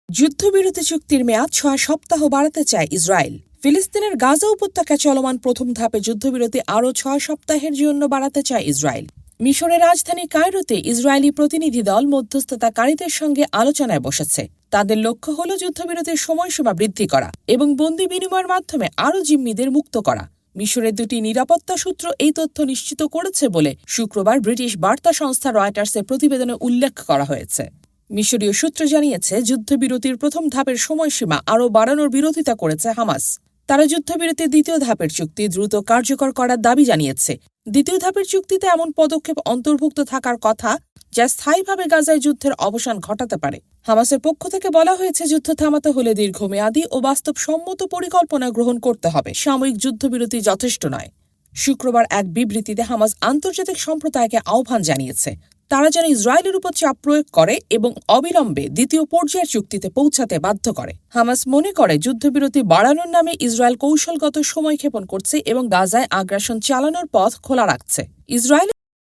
যুদ্ধবিরতি চুক্তির মেয়াদ ৬ সপ্তাহ বাড়াতে চায় ইসরায়েল। ফিলিস্তিনের গাজা উপত্যকায় চলমান প্রথম ধাপে যুদ্ধবিরতি আরও ৬ সপ্তাহের জন্য বাড়াতে চায় ইসরায়েল। মিশরের রাজধানী কায়রোতে ইসরায়েলি প্রতিনিধি দল মধ্যস্থতাকারীদের সঙ্গে আলোচনায় বসেছে। তাদের লক্ষ্য হল যুদ্ধবিরতির সময়সীমা বৃদ্ধি করা এবং বন্দি বিনিময়ের মাধ্যমে আরও জিম্মিদের মুক্ত করা। মিশরের দুটি নিরাপত্তা সূত্র এই তথ্য নিশ্চিত করেছে বলে শুক্রবার ব্রিটিশ বার্তা সংস্থা রয়টার্সের প্রতিবেদনে উল্লেখ করা হয়েছে। মিশরীয় সূত্র জানিয়েছে, যুদ্ধবিরতির প্রথম ধাপের সময়সীমা আরও বাড়ানোর বিরোধিতা করেছে হামাস। তারা যুদ্ধবিরতির দ্বিতীয় ধাপের চুক্তি দ্রুত কার্যকর করার দাবি জানিয়েছে। দ্বিতীয় ধাপের চুক্তিতে এমন পদক্ষেপ অন্তর্ভুক্ত থাকার কথা যা স্থায়ীভাবে গাজায় যুদ্ধের অবসান ঘটাতে পারে। হামাসের পক্ষ থেকে বলা হয়েছে, যুদ্ধ থামাতে হলে দীর্ঘমেয়াদী ও বাস্তবসম্মত পরিকল্পনা গ্রহণ করতে হবে। সাময়িক যুদ্ধবিরতি যথেষ্ট নয়। শুক্রবার এক বিবৃতিতে হামাস আন্তর্জাতিক সম্প্রদায়কে আহ্বান জানিয়েছে তারা যেন ইসরায়েলের উপর চাপ প্রয়োগ করে এবং অবিলম্বে দ্বিতীয় পর্যায়ের চুক্তিতে পৌঁছাতে বাধ্য করে। হামাস মনে করে যুদ্ধবিরতি বাড়ানোর নামে ইসরায়েল কৌশলগত সময়ক্ষেপণ করছে এবং গাজায় আগ্রাসন চালানোর পথ খোলা রাখছে। ইসরায়েল